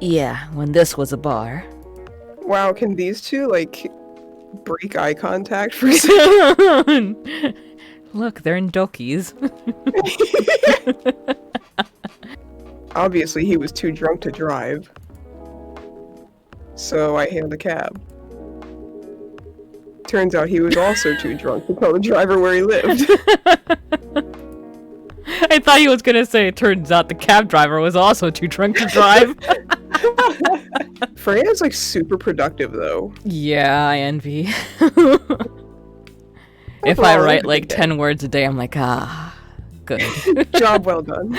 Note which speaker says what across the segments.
Speaker 1: Yeah, when this was a bar.
Speaker 2: Wow, can these two, like, break eye contact for
Speaker 1: Look, they're in dokies.
Speaker 2: Obviously, he was too drunk to drive. So I hailed a cab. Turns out he was also too drunk to tell the driver where he lived.
Speaker 1: I thought he was gonna say, it turns out the cab driver was also too drunk to drive.
Speaker 2: Freya's like super productive though.
Speaker 1: Yeah, I envy. If I
Speaker 2: Overall,
Speaker 1: write
Speaker 2: a
Speaker 1: like
Speaker 2: good day.
Speaker 1: 10 words a day, I'm like, good.
Speaker 2: Job well done.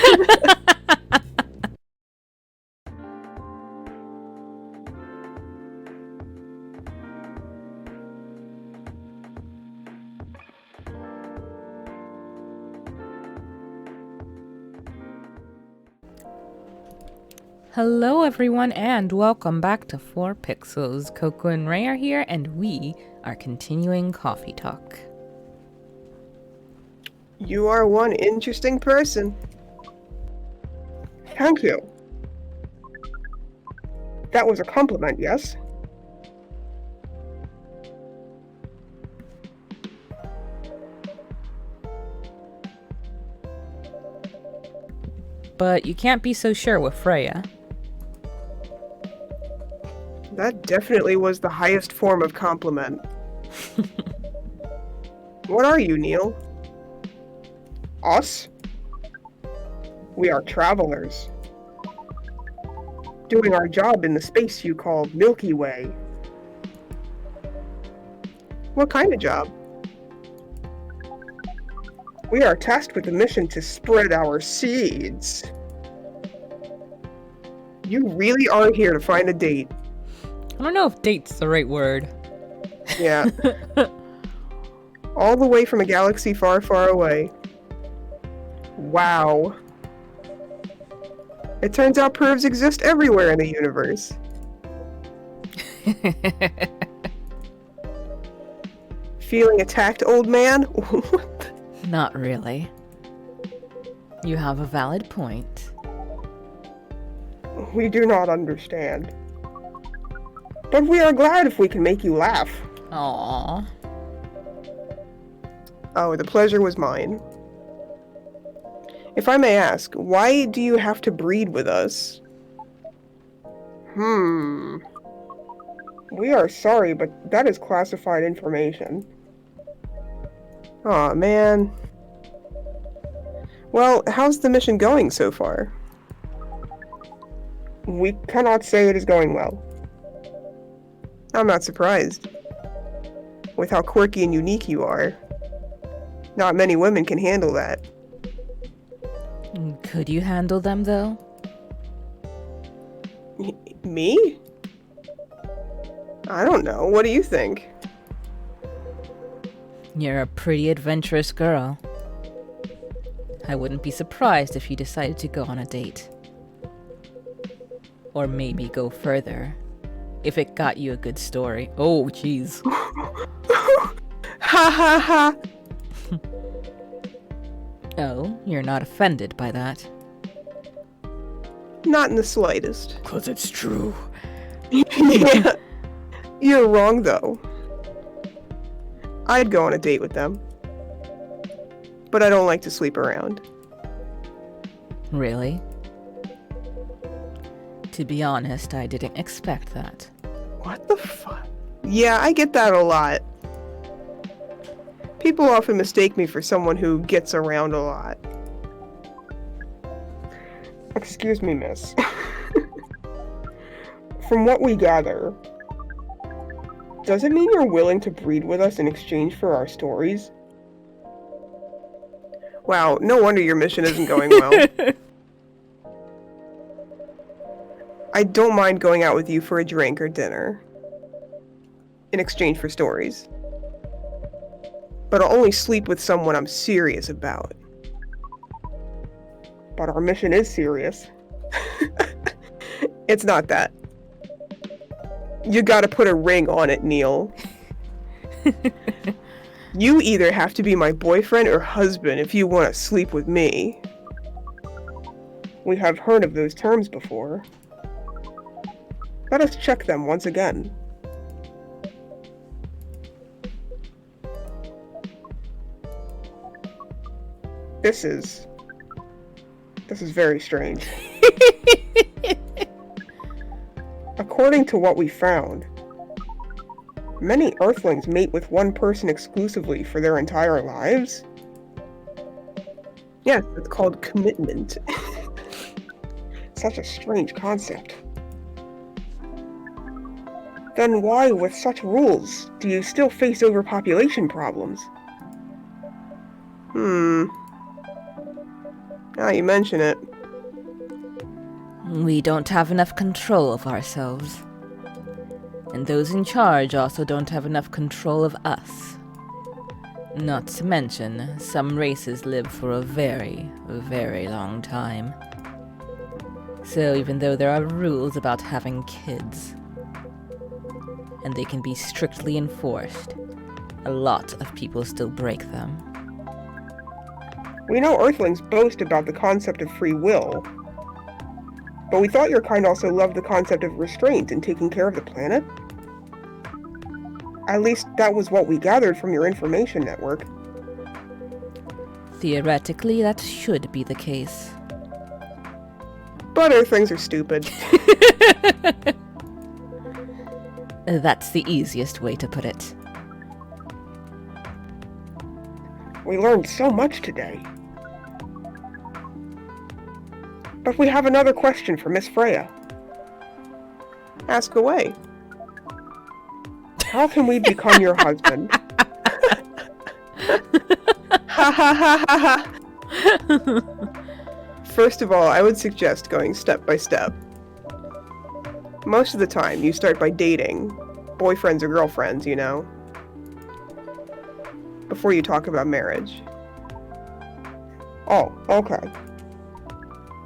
Speaker 1: Hello everyone and welcome back to 4 Pixels. Coco and Ray are here and we are continuing coffee talk.
Speaker 2: You are one interesting person. Thank you. That was a compliment, yes?
Speaker 1: But you can't be so sure with Freya.
Speaker 2: That definitely was the highest form of compliment. What are you, Neil? Us? We are travelers. Doing our job in the space you call Milky Way. What kind of job? We are tasked with the mission to spread our seeds. You really are here to find a date.
Speaker 1: I don't know if date's the right word.
Speaker 2: Yeah. All the way from a galaxy far, far away. Wow. It turns out pervs exist everywhere in the universe. Feeling attacked, old man?
Speaker 1: Not really. You have a valid point.
Speaker 2: We do not understand. But we are glad if we can make you laugh.
Speaker 1: Aww.
Speaker 2: Oh, the pleasure was mine. If I may ask, why do you have to breed with us? We are sorry, but that is classified information. Aw, man. Well, how's the mission going so far? We cannot say it is going well. I'm not surprised. With how quirky and unique you are. Not many women can handle that.
Speaker 1: Could you handle them though?
Speaker 2: Me? I don't know. What do you think?
Speaker 1: You're a pretty adventurous girl. I wouldn't be surprised if you decided to go on a date. Or maybe go further. If it got you a good story. Oh, jeez.
Speaker 2: Ha ha ha!
Speaker 1: Oh, you're not offended by that?
Speaker 2: Not in the slightest.
Speaker 1: 'Cause it's true.
Speaker 2: Yeah. You're wrong, though. I'd go on a date with them. But I don't like to sleep around.
Speaker 1: Really? To be honest, I didn't expect that.
Speaker 2: What the fuck? Yeah, I get that a lot. People often mistake me for someone who gets around a lot. Excuse me, miss. From what we gather, does it mean you're willing to breed with us in exchange for our stories? Wow, no wonder your mission isn't going well. I don't mind going out with you for a drink or dinner. In exchange for stories. But I'll only sleep with someone I'm serious about. But our mission is serious. It's not that. You gotta put a ring on it, Neil. You either have to be my boyfriend or husband if you want to sleep with me. We have heard of those terms before. Let us check them once again. This is very strange. According to what we found, many Earthlings mate with one person exclusively for their entire lives. Yes, it's called commitment. Such a strange concept. Then why, with such rules, do you still face overpopulation problems? Now you mention it.
Speaker 1: We don't have enough control of ourselves. And those in charge also don't have enough control of us. Not to mention, some races live for a very, very long time. So even though there are rules about having kids, and they can be strictly enforced, a lot of people still break them.
Speaker 2: We know Earthlings boast about the concept of free will, but we thought your kind also loved the concept of restraint and taking care of the planet? At least that was what we gathered from your information network.
Speaker 1: Theoretically, that should be the case.
Speaker 2: But Earthlings are stupid.
Speaker 1: That's the easiest way to put it.
Speaker 2: We learned so much today. But we have another question for Miss Freya. Ask away. How can we become your husband? Ha ha ha ha ha! First of all, I would suggest going step by step. Most of the time, you start by dating, boyfriends or girlfriends, you know, before you talk about marriage. Oh, okay.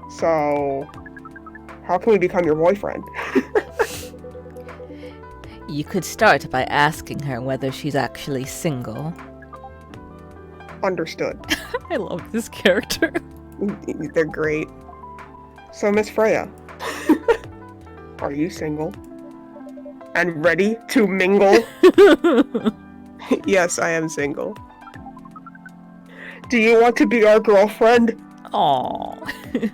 Speaker 2: So, how can we become your boyfriend?
Speaker 1: You could start by asking her whether she's actually single.
Speaker 2: Understood.
Speaker 1: I love this character.
Speaker 2: They're great. So, Miss Freya, are you single? And ready to mingle? Yes, I am single. Do you want to be our girlfriend?
Speaker 1: Aww.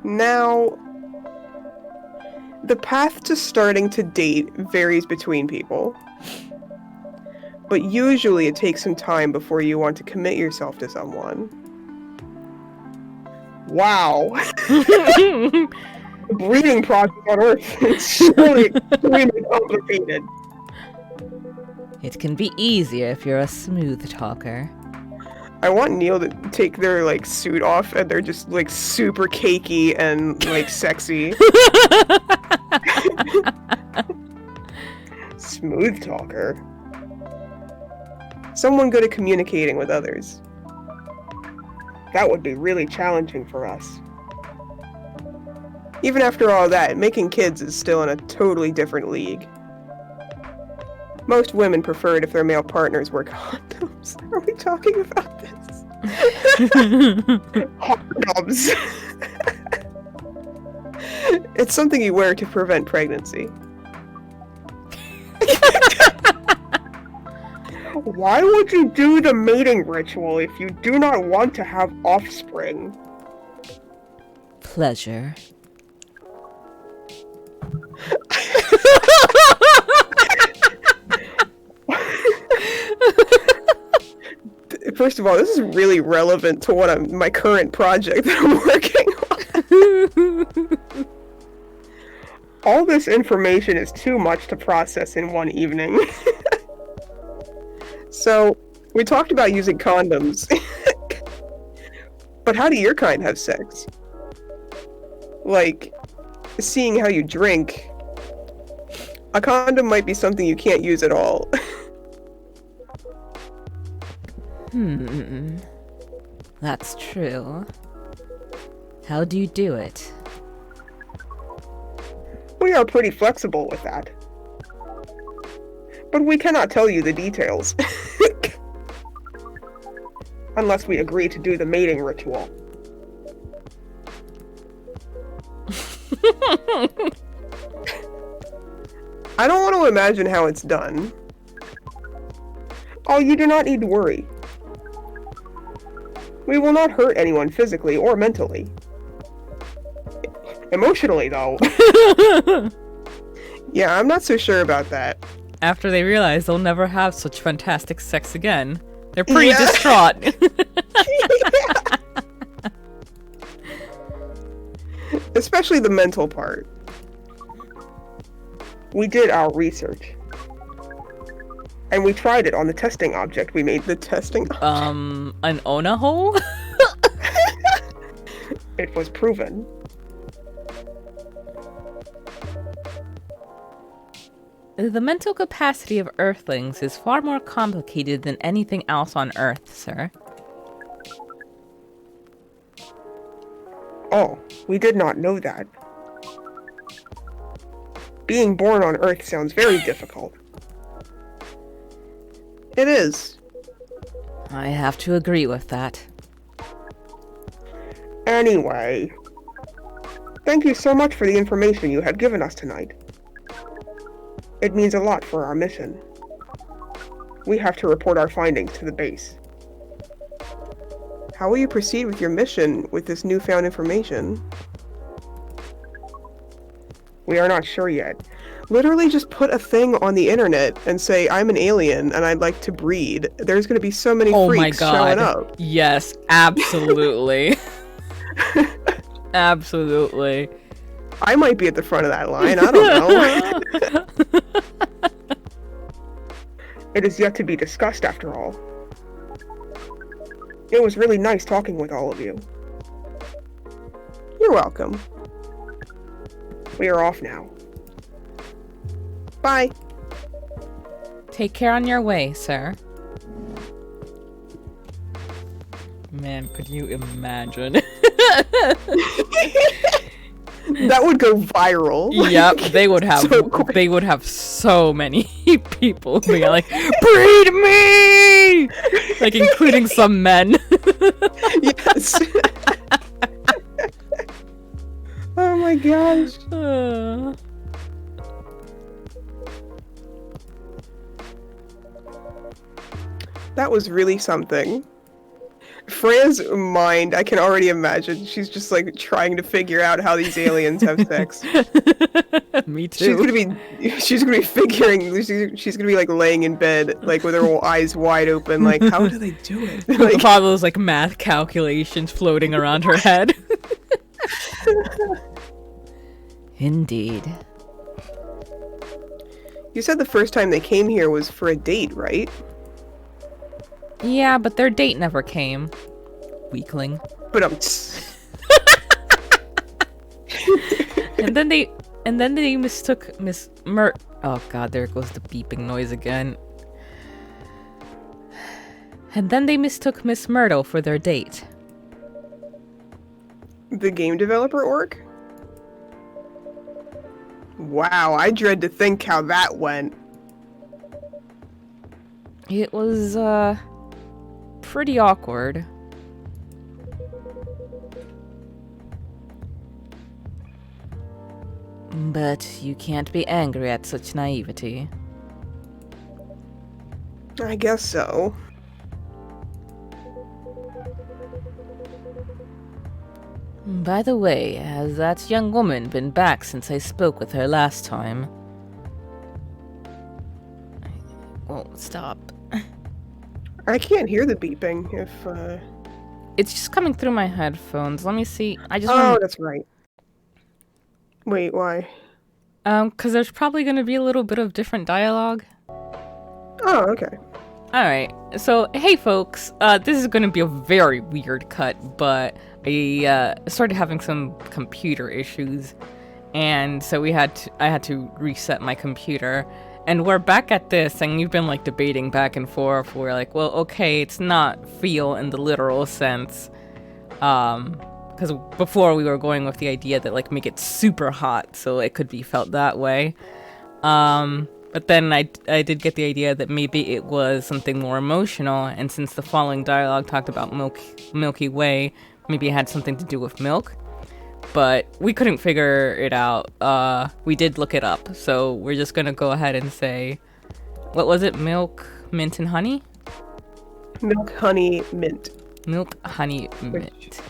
Speaker 2: Now, the path to starting to date varies between people. But usually it takes some time before you want to commit yourself to someone. Wow. The breeding process on Earth is surely extremely complicated.
Speaker 1: It can be easier if you're a smooth talker.
Speaker 2: I want Neil to take their, like, suit off and they're just, like, super cakey and, like, sexy. Smooth talker. Someone good at communicating with others. That would be really challenging for us. Even after all that, making kids is still in a totally different league. Most women prefer it if their male partners wear condoms. Are we talking about this? Condoms. It's something you wear to prevent pregnancy. Why would you do the mating ritual if you do not want to have offspring?
Speaker 1: Pleasure.
Speaker 2: First of all, this is really relevant to what my current project that I'm working on. All this information is too much to process in one evening. So, we talked about using condoms. But how do your kind have sex? Like, seeing how you drink, a condom might be something you can't use at all.
Speaker 1: That's true. How do you do it?
Speaker 2: We are pretty flexible with that. But we cannot tell you the details. Unless we agree to do the mating ritual. I don't want to imagine how it's done. Oh, you do not need to worry. We will not hurt anyone physically or mentally. Emotionally, though. Yeah, I'm not so sure about that.
Speaker 1: After they realize they'll never have such fantastic sex again, they're pretty distraught.
Speaker 2: Especially the mental part. We did our research. And we tried it on the testing object. We made the testing object.
Speaker 1: An Onaho?
Speaker 2: It was proven.
Speaker 1: The mental capacity of Earthlings is far more complicated than anything else on Earth, sir.
Speaker 2: Oh, we did not know that. Being born on Earth sounds very difficult. It is.
Speaker 1: I have to agree with that.
Speaker 2: Anyway, thank you so much for the information you have given us tonight. It means a lot for our mission. We have to report our findings to the base. How will you proceed with your mission with this newfound information? We are not sure yet. Literally just put a thing on the internet and say, I'm an alien and I'd like to breed. There's going to be so many freaks showing up.
Speaker 1: Yes, absolutely. Absolutely.
Speaker 2: I might be at the front of that line. I don't know. It is yet to be discussed, after all. It was really nice talking with all of you. You're welcome. We are off now. Bye.
Speaker 1: Take care on your way, sir. Man, could you imagine?
Speaker 2: That would go viral.
Speaker 1: Yep, they would have they would have so many people being like, breed me! Like, including some men.
Speaker 2: Yes. Oh my gosh. That was really something. Freya's mind, I can already imagine. She's just like trying to figure out how these aliens have sex.
Speaker 1: Me too.
Speaker 2: She's gonna be figuring. She's gonna be like laying in bed, like with her eyes wide open, like how do they do it?
Speaker 1: Like, all those like math calculations floating around her head. Indeed.
Speaker 2: You said the first time they came here was for a date, right?
Speaker 1: Yeah, but their date never came. Weakling.
Speaker 2: But
Speaker 1: And then they mistook Miss Oh god, there goes the beeping noise again. And then they mistook Miss Myrtle for their date.
Speaker 2: The game developer orc? Wow, I dread to think how that went.
Speaker 1: It was, pretty awkward. But you can't be angry at such naivety.
Speaker 2: I guess so.
Speaker 1: By the way, has that young woman been back since I spoke with her last time? I won't stop.
Speaker 2: I can't hear the beeping if,
Speaker 1: It's just coming through my headphones. Let me see.
Speaker 2: Oh, that's right. Wait, why?
Speaker 1: 'Cause there's probably gonna be a little bit of different dialogue.
Speaker 2: Oh, okay.
Speaker 1: Alright, so, hey folks, this is gonna be a very weird cut, but I, started having some computer issues, and so I had to reset my computer, and we're back at this, and you've been, like, debating back and forth, we're like, well, okay, it's not feel in the literal sense, because before we were going with the idea that, like, make it super hot, so it could be felt that way, but then I did get the idea that maybe it was something more emotional, and since the following dialogue talked about Milky Way, maybe it had something to do with milk. but we couldn't figure it out. We did look it up, so we're just gonna go ahead and say, what was it? Milk, mint, and honey?
Speaker 2: Milk, honey, mint.
Speaker 1: Milk, honey, mint.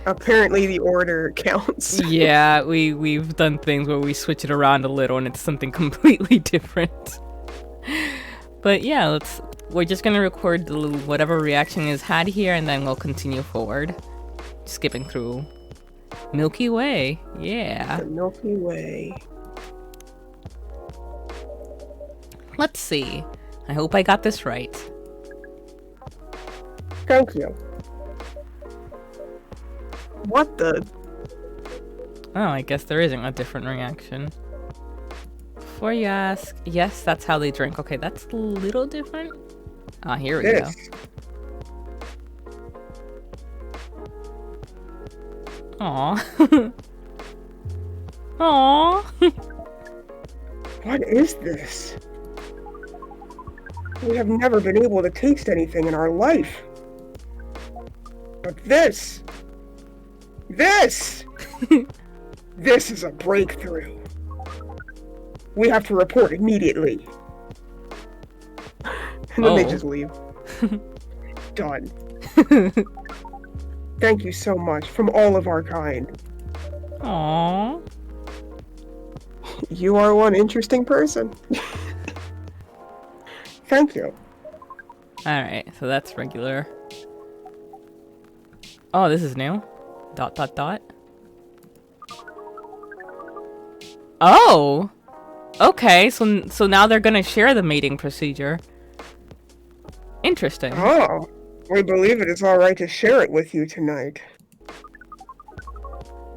Speaker 2: Apparently the order counts.
Speaker 1: Yeah, we've done things where we switch it around a little and it's something completely different. But yeah, we're just gonna record whatever reaction is had here, and then we'll continue forward. Skipping through Milky Way. Yeah.
Speaker 2: The Milky Way.
Speaker 1: Let's see. I hope I got this right.
Speaker 2: Thank you. What the?
Speaker 1: Oh, I guess there isn't a different reaction. Before you ask, yes, that's how they drink. Okay, that's a little different. Ah, here we go. Aw. Aw.
Speaker 2: What is this? We have never been able to taste anything in our life. But this is a breakthrough. We have to report immediately. And then they just leave. Done. Thank you so much from all of our kind.
Speaker 1: Aww.
Speaker 2: You are one interesting person. Thank you.
Speaker 1: Alright, so that's regular. Oh, this is new. ... Oh! Okay, so now they're gonna share the mating procedure. Interesting.
Speaker 2: Oh, we believe it is alright to share it with you tonight.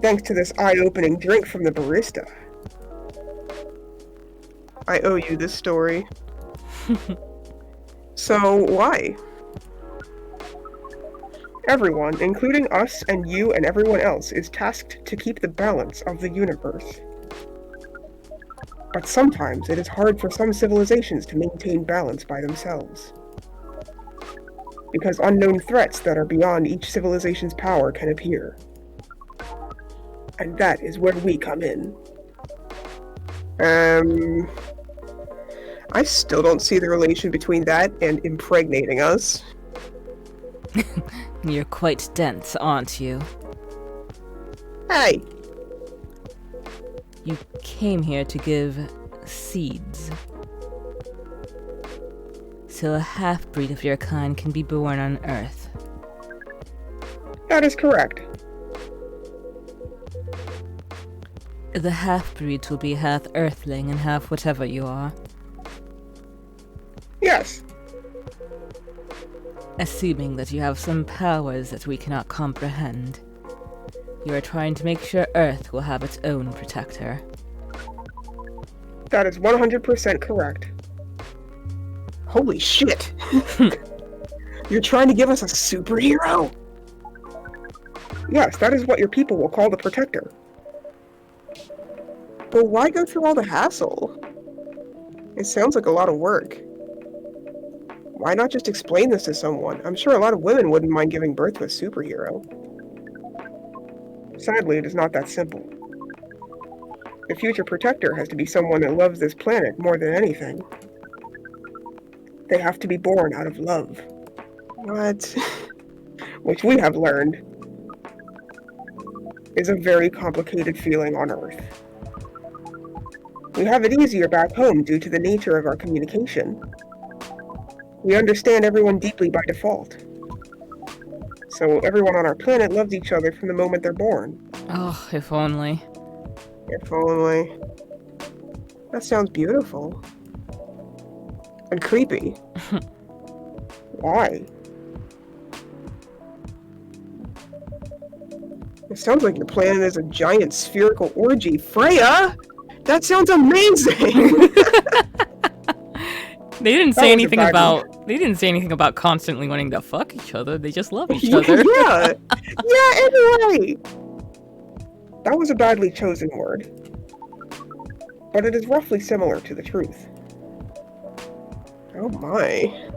Speaker 2: Thanks to this eye-opening drink from the barista. I owe you this story. So, why? Everyone, including us and you and everyone else, is tasked to keep the balance of the universe. But sometimes it is hard for some civilizations to maintain balance by themselves. Because unknown threats that are beyond each civilization's power can appear. And that is where we come in. I still don't see the relation between that and impregnating us.
Speaker 1: You're quite dense, aren't you?
Speaker 2: Hey!
Speaker 1: You came here to give seeds. So a half-breed of your kind can be born on Earth.
Speaker 2: That is correct.
Speaker 1: The half-breeds will be half Earthling and half whatever you are.
Speaker 2: Yes.
Speaker 1: Assuming that you have some powers that we cannot comprehend, you are trying to make sure Earth will have its own protector.
Speaker 2: That is 100% correct. Holy shit! You're trying to give us a superhero? Yes, that is what your people will call the protector. But why go through all the hassle? It sounds like a lot of work. Why not just explain this to someone? I'm sure a lot of women wouldn't mind giving birth to a superhero. Sadly, it is not that simple. The future protector has to be someone that loves this planet more than anything. They have to be born out of love. What? Which we have learned is a very complicated feeling on Earth. We have it easier back home due to the nature of our communication. We understand everyone deeply by default. So everyone on our planet loves each other from the moment they're born.
Speaker 1: Oh, if only.
Speaker 2: If only. That sounds beautiful. And creepy. Why? It sounds like your planet is a giant spherical orgy. Freya! That sounds amazing!
Speaker 1: They didn't say anything about constantly wanting to fuck each other. They just love each other.
Speaker 2: Yeah. Yeah, anyway. That was a badly chosen word. But it is roughly similar to the truth. Oh my.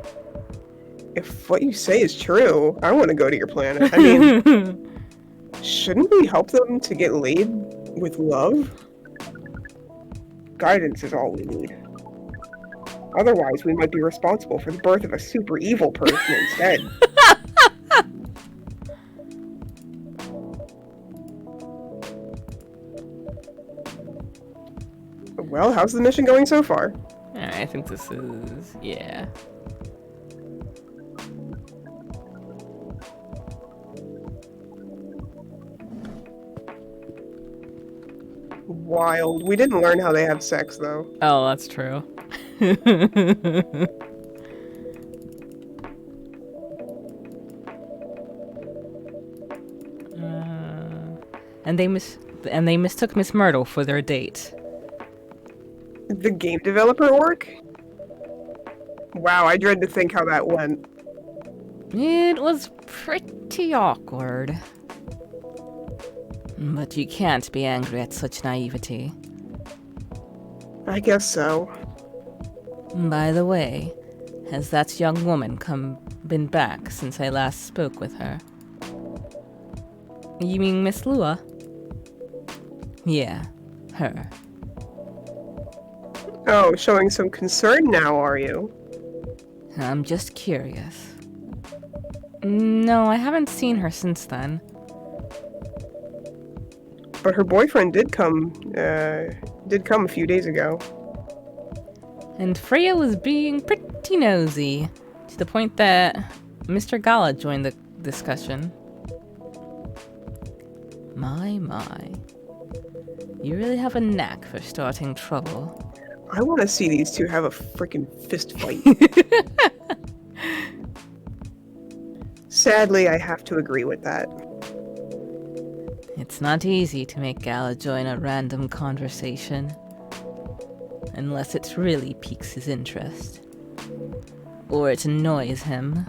Speaker 2: If what you say is true, I want to go to your planet. I mean, Shouldn't we help them to get laid with love? Guidance is all we need. Otherwise, we might be responsible for the birth of a super evil person instead. Well, how's the mission going so far?
Speaker 1: I think this is... yeah.
Speaker 2: Wild. We didn't learn how they have sex, though.
Speaker 1: Oh, that's true. And they mistook Miss Myrtle for their date.
Speaker 2: The game developer orc? Wow, I dread to think how that went.
Speaker 1: It was pretty awkward. But you can't be angry at such naivety.
Speaker 2: I guess so.
Speaker 1: By the way, has that young woman been back since I last spoke with her? You mean Miss Lua? Yeah, her.
Speaker 2: Oh, showing some concern now, are you?
Speaker 1: I'm just curious. No, I haven't seen her since then.
Speaker 2: But her boyfriend did come a few days ago.
Speaker 1: And Freya was being pretty nosy, to the point that Mr. Gala joined the discussion. My. You really have a knack for starting trouble.
Speaker 2: I want to see these two have a freaking fist fight. Sadly, I have to agree with that.
Speaker 1: It's not easy to make Gala join a random conversation. Unless it really piques his interest. Or it annoys him.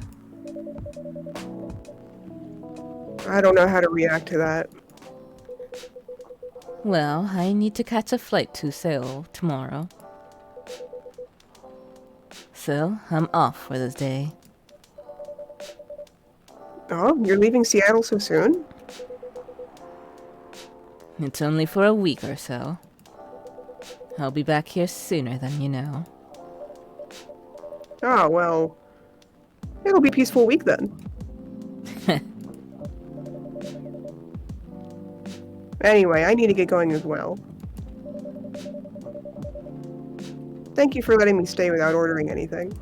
Speaker 2: I don't know how to react to that.
Speaker 1: Well, I need to catch a flight to Seoul tomorrow. So, I'm off for this day.
Speaker 2: Oh, you're leaving Seattle so soon?
Speaker 1: It's only for a week or so. I'll be back here sooner than you know.
Speaker 2: Oh, well, it'll be a peaceful week then. Anyway, I need to get going as well. Thank you for letting me stay without ordering anything.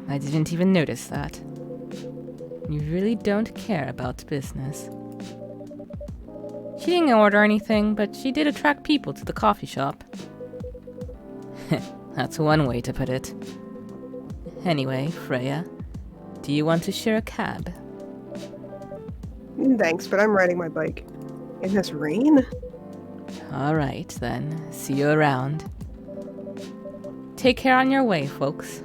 Speaker 1: I didn't even notice that. You really don't care about business. She didn't order anything, but she did attract people to the coffee shop. That's one way to put it. Anyway, Freya, do you want to share a cab?
Speaker 2: Thanks, but I'm riding my bike. In this rain?
Speaker 1: Alright, then. See you around. Take care on your way, folks.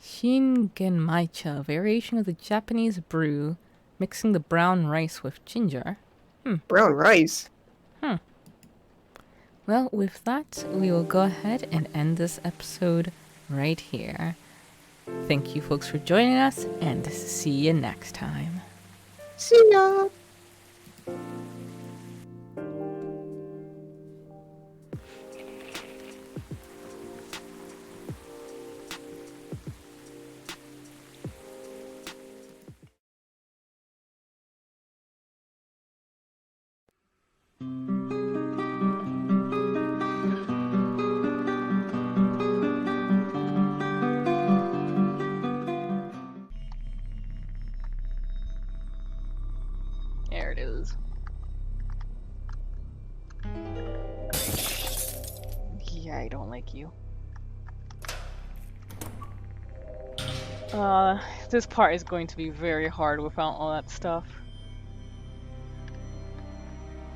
Speaker 1: Shingenmaicha, a variation of the Japanese brew, mixing the brown rice with ginger.
Speaker 2: Brown rice?
Speaker 1: Well, with that, we will go ahead and end this episode right here. Thank you folks for joining us, and see you next time.
Speaker 2: See ya!
Speaker 1: There it is. Yeah, I don't like you. This part is going to be very hard without all that stuff.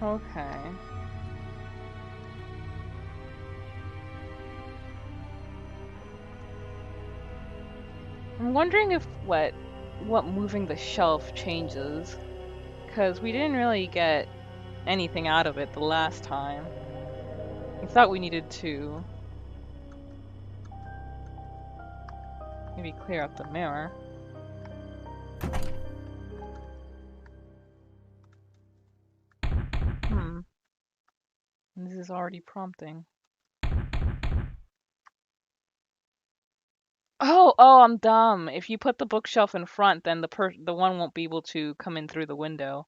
Speaker 1: Okay. I'm wondering if what moving the shelf changes. Because we didn't really get anything out of it the last time. I thought we needed to. Maybe clear up the mirror. This is already prompting. Oh, I'm dumb. If you put the bookshelf in front, then the one won't be able to come in through the window.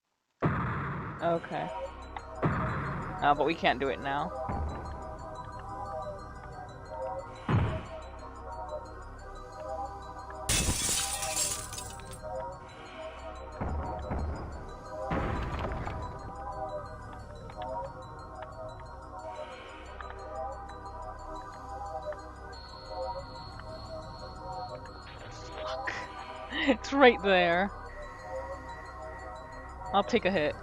Speaker 1: Okay. But we can't do it now. Fuck. It's right there. I'll take a hit.